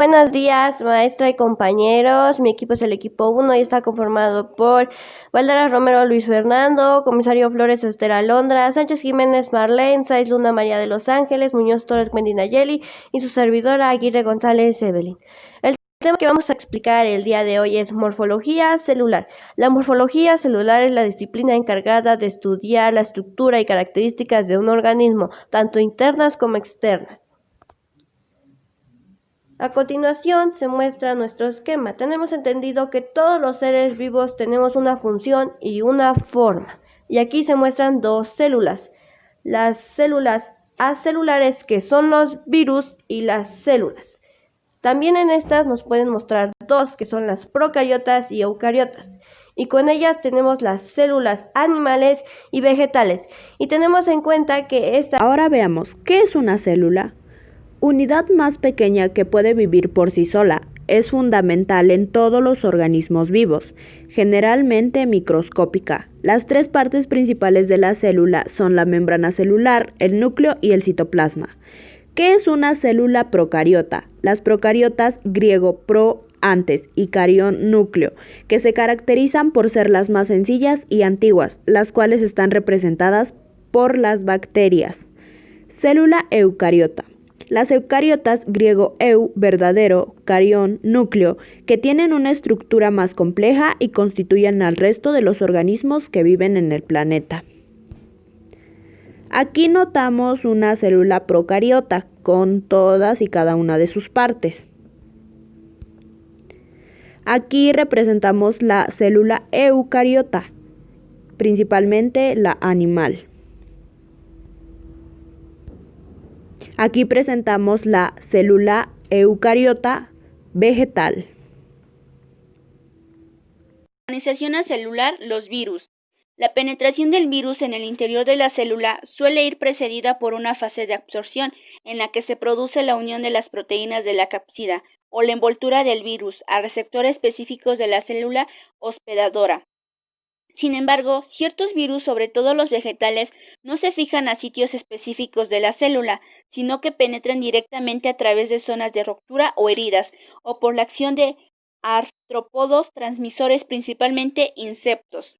Buenos días, maestra y compañeros. Mi equipo es el equipo 1 y está conformado por Valderas Romero, Luis Fernando, Comisario Flores, Esther Alondra, Sánchez Jiménez, Marlene, Saiz Luna, María de los Ángeles, Muñoz Torres, Wendy Nayeli y su servidora Aguirre González Evelyn. El tema que vamos a explicar el día de hoy es morfología celular. La morfología celular es la disciplina encargada de estudiar la estructura y características de un organismo, tanto internas como externas. A continuación se muestra nuestro esquema. Tenemos entendido que todos los seres vivos tenemos una función y una forma. Y aquí se muestran dos células. Las células acelulares, que son los virus, y las células. También en estas nos pueden mostrar dos, que son las procariotas y eucariotas. Y con ellas tenemos las células animales y vegetales. Y tenemos en cuenta que Ahora veamos, ¿qué es una célula? Unidad más pequeña que puede vivir por sí sola. Es fundamental en todos los organismos vivos, generalmente microscópica. Las tres partes principales de la célula son la membrana celular, el núcleo y el citoplasma. ¿Qué es una célula procariota? Las procariotas, griego pro, antes, y carión, núcleo, que se caracterizan por ser las más sencillas y antiguas, las cuales están representadas por las bacterias. Célula eucariota. Las eucariotas, griego eu, verdadero, carión, núcleo, que tienen una estructura más compleja y constituyen al resto de los organismos que viven en el planeta. Aquí notamos una célula procariota con todas y cada una de sus partes. Aquí representamos la célula eucariota, principalmente la animal. Aquí presentamos la célula eucariota vegetal. Organización celular, los virus. La penetración del virus en el interior de la célula suele ir precedida por una fase de absorción en la que se produce la unión de las proteínas de la cápsida o la envoltura del virus a receptores específicos de la célula hospedadora. Sin embargo, ciertos virus, sobre todo los vegetales, no se fijan a sitios específicos de la célula, sino que penetran directamente a través de zonas de ruptura o heridas, o por la acción de artrópodos transmisores, principalmente insectos.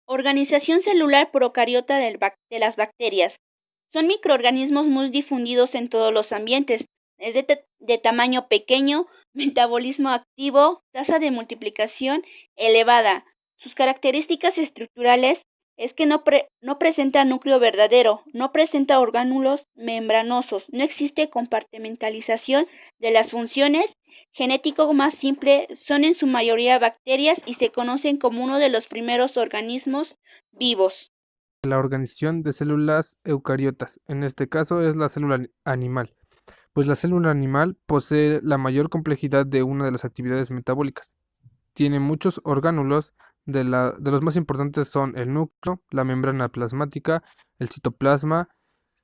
Organización celular procariota de las bacterias. Son microorganismos muy difundidos en todos los ambientes. Es de tamaño pequeño, metabolismo activo, tasa de multiplicación elevada. Sus características estructurales es que no presenta núcleo verdadero, no presenta orgánulos membranosos, no existe compartimentalización de las funciones, genético más simple, son en su mayoría bacterias y se conocen como uno de los primeros organismos vivos. La organización de células eucariotas, en este caso es la célula animal, pues la célula animal posee la mayor complejidad de una de las actividades metabólicas. Tiene muchos orgánulos, de los más importantes son el núcleo, la membrana plasmática, el citoplasma,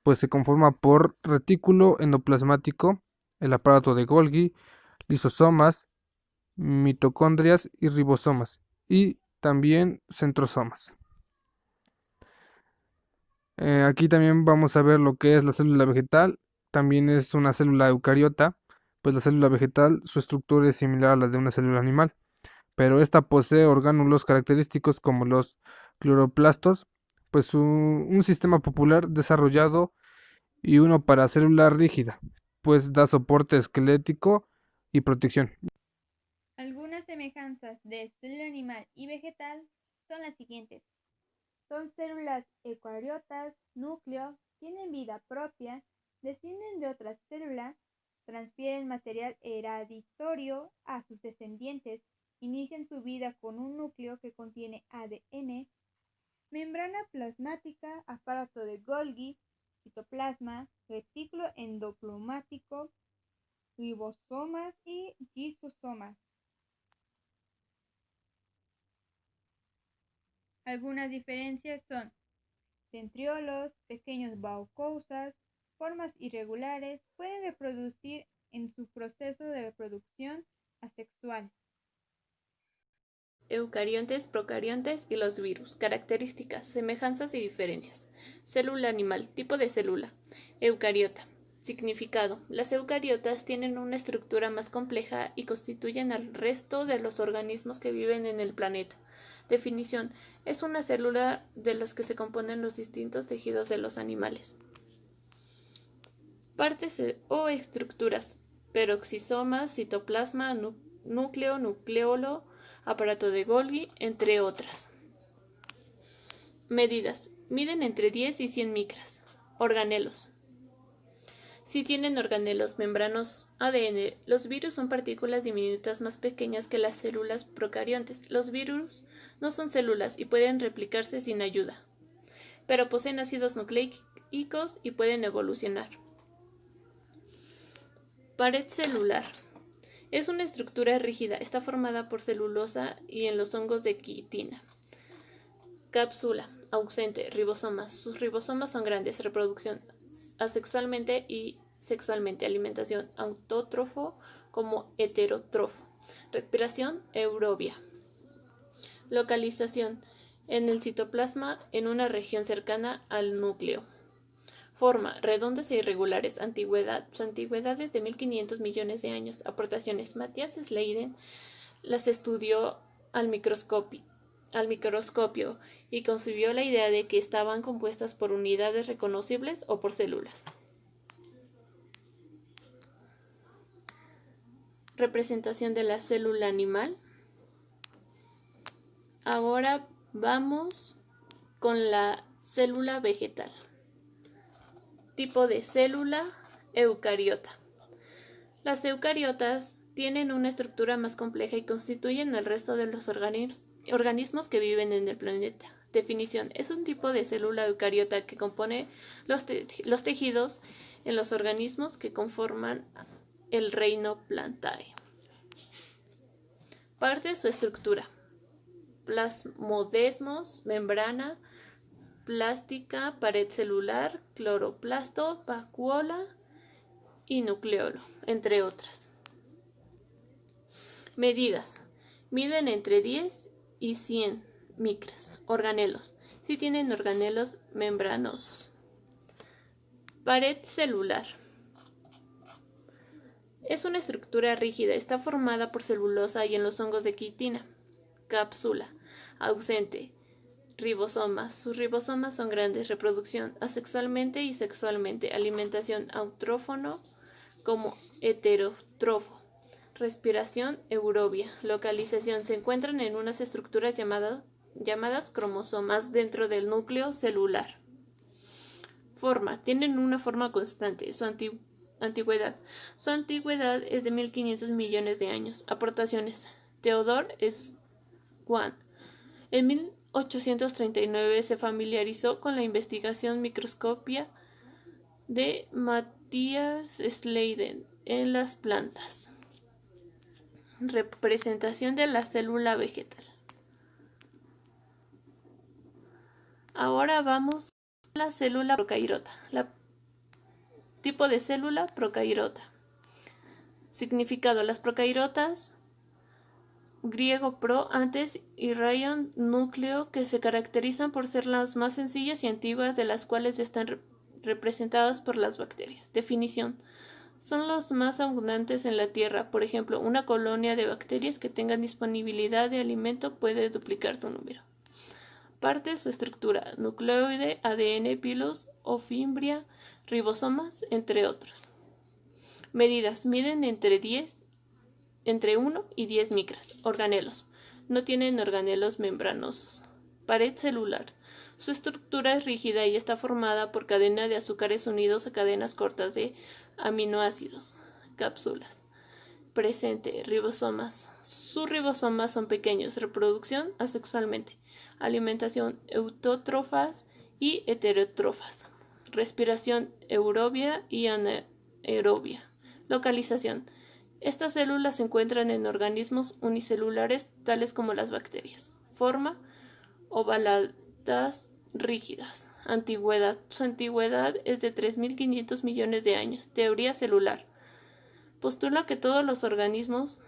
pues se conforma por retículo endoplasmático, el aparato de Golgi, lisosomas, mitocondrias y ribosomas, y también centrosomas. Aquí también vamos a ver lo que es la célula vegetal. También es una célula eucariota, pues la célula vegetal, su estructura es similar a la de una célula animal, pero esta posee orgánulos característicos como los cloroplastos, pues un sistema popular desarrollado, y uno para célula rígida, pues da soporte esquelético y protección. Algunas semejanzas de célula animal y vegetal son las siguientes. Son células eucariotas, núcleo, tienen vida propia, descienden de otra célula, transfieren material hereditario a sus descendientes, inician su vida con un núcleo que contiene ADN, membrana plasmática, aparato de Golgi, citoplasma, retículo endoplasmático, ribosomas y lisosomas. Algunas diferencias son centriolos, pequeños baucosas, formas irregulares, pueden reproducir en su proceso de reproducción asexual. Eucariontes, procariontes y los virus. Características, semejanzas y diferencias. Célula animal. Tipo de célula. Eucariota. Significado. Las eucariotas tienen una estructura más compleja y constituyen al resto de los organismos que viven en el planeta. Definición. Es una célula de las que se componen los distintos tejidos de los animales. Partes o estructuras. Peroxisomas, citoplasma, núcleo, nucleolo, aparato de Golgi, entre otras. Medidas. Miden entre 10 y 100 micras. Organelos. Si tienen organelos membranosos, ADN, los virus son partículas diminutas más pequeñas que las células procariontes. Los virus no son células y pueden replicarse sin ayuda, pero poseen ácidos nucleicos y pueden evolucionar. Pared celular. Es una estructura rígida, está formada por celulosa y en los hongos de quitina. Cápsula. Ausente. Ribosomas. Sus ribosomas son grandes. Reproducción asexualmente y sexualmente. Alimentación autótrofo como heterótrofo. Respiración aerobia. Localización en el citoplasma en una región cercana al núcleo. Forma redondas e irregulares. Antigüedad. Su antigüedad es de 1500 millones de años. Aportaciones. Matthias Schleiden las estudió al microscopio y concibió la idea de que estaban compuestas por unidades reconocibles o por células. Representación de la célula animal. Ahora vamos con la célula vegetal. Tipo de célula eucariota. Las eucariotas tienen una estructura más compleja y constituyen el resto de los organismos que viven en el planeta. Definición. Es un tipo de célula eucariota que compone los tejidos en los organismos que conforman el reino Plantae. Parte de su estructura. Plasmodesmos, membrana plástica, pared celular, cloroplasto, vacuola y nucleolo, entre otras. Medidas. Miden entre 10 y 100 micras. Organelos. Si tienen organelos membranosos. Pared celular. Es una estructura rígida. Está formada por celulosa y en los hongos de quitina. Cápsula. Ausente. Ribosomas. Sus ribosomas son grandes. Reproducción asexualmente y sexualmente. Alimentación autrófono como heterótrofo. Respiración aerobia. Localización. Se encuentran en unas estructuras llamadas cromosomas dentro del núcleo celular. Forma. Tienen una forma constante. Su antigüedad. Su antigüedad es de 1500 millones de años. Aportaciones. Theodor Schwann. En 1839 se familiarizó con la investigación microscopia de Matthias Schleiden en las plantas. Representación de la célula vegetal. Ahora vamos a la célula procairota. Tipo de célula procairota. Significado. Las procairotas, griego pro, antes, y raion, núcleo, que se caracterizan por ser las más sencillas y antiguas de las cuales están representadas por las bacterias. Definición. Son los más abundantes en la Tierra. Por ejemplo, una colonia de bacterias que tengan disponibilidad de alimento puede duplicar su número. Parte de su estructura. Nucleoide, ADN, pilos o fimbria, ribosomas, entre otros. Medidas. Miden entre 1 y 10 micras. Organelos. No tienen organelos membranosos. Pared celular. Su estructura es rígida y está formada por cadena de azúcares unidos a cadenas cortas de aminoácidos. Cápsulas. Presente. Ribosomas. Sus ribosomas son pequeños. Reproducción asexualmente. Alimentación autótrofas y heterótrofas. Respiración aerobia y anaerobia. Localización. Estas células se encuentran en organismos unicelulares tales como las bacterias. Forma. Ovaladas rígidas. Antigüedad. Su antigüedad es de 3.500 millones de años. Teoría celular. Postula que todos los organismos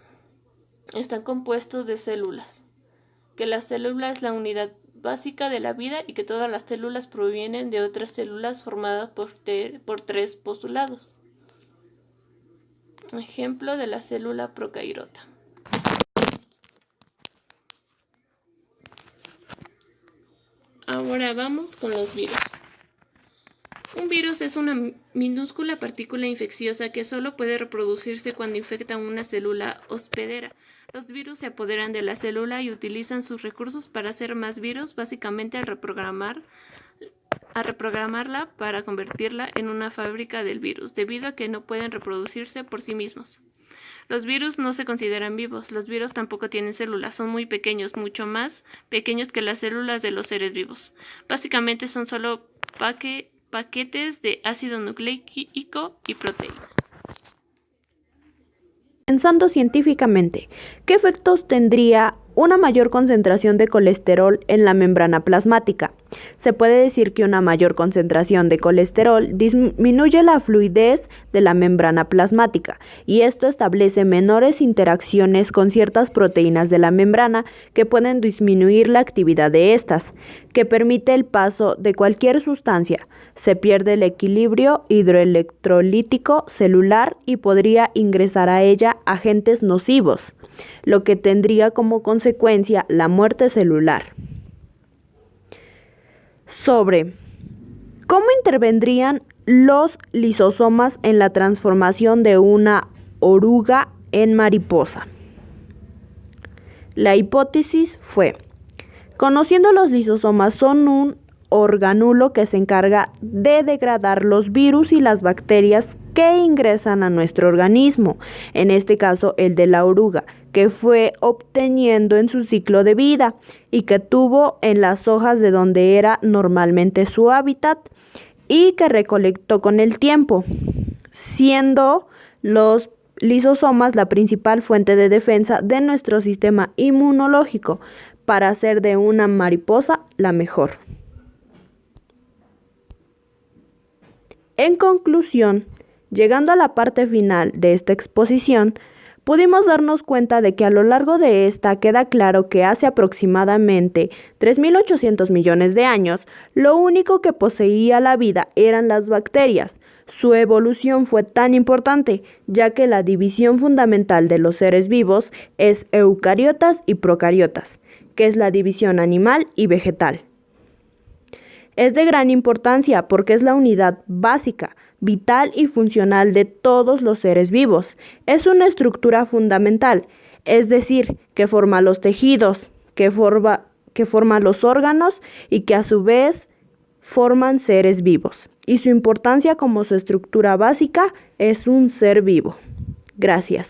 están compuestos de células, que la célula es la unidad básica de la vida y que todas las células provienen de otras células formadas por tres postulados. ejemplo de la célula procariota. Ahora vamos con los virus. Un virus es una minúscula partícula infecciosa que solo puede reproducirse cuando infecta una célula hospedera. Los virus se apoderan de la célula y utilizan sus recursos para hacer más virus, básicamente al reprogramarla para convertirla en una fábrica del virus, debido a que no pueden reproducirse por sí mismos. Los virus no se consideran vivos. Los virus tampoco tienen células, son muy pequeños, mucho más pequeños que las células de los seres vivos. Básicamente son solo paquetes de ácido nucleico y proteínas. Pensando científicamente, ¿qué efectos tendría una mayor concentración de colesterol en la membrana plasmática? Se puede decir que una mayor concentración de colesterol disminuye la fluidez de la membrana plasmática y esto establece menores interacciones con ciertas proteínas de la membrana que pueden disminuir la actividad de estas, que permite el paso de cualquier sustancia. Se pierde el equilibrio hidroelectrolítico celular y podría ingresar a ella agentes nocivos, lo que tendría como consecuencia la muerte celular. Sobre cómo intervendrían los lisosomas en la transformación de una oruga en mariposa. La hipótesis fue: conociendo los lisosomas, son un organulo que se encarga de degradar los virus y las bacterias que ingresan a nuestro organismo, en este caso el de la oruga, que fue obteniendo en su ciclo de vida y que tuvo en las hojas de donde era normalmente su hábitat y que recolectó con el tiempo, siendo los lisosomas la principal fuente de defensa de nuestro sistema inmunológico para hacer de una mariposa la mejor. En conclusión, llegando a la parte final de esta exposición, pudimos darnos cuenta de que a lo largo de esta queda claro que hace aproximadamente 3.800 millones de años, lo único que poseía la vida eran las bacterias. Su evolución fue tan importante, ya que la división fundamental de los seres vivos es eucariotas y procariotas, que es la división animal y vegetal. Es de gran importancia porque es la unidad básica, vital y funcional de todos los seres vivos. Es una estructura fundamental, es decir, que forma los tejidos, que forma los órganos y que a su vez forman seres vivos. Y su importancia como su estructura básica es un ser vivo. Gracias.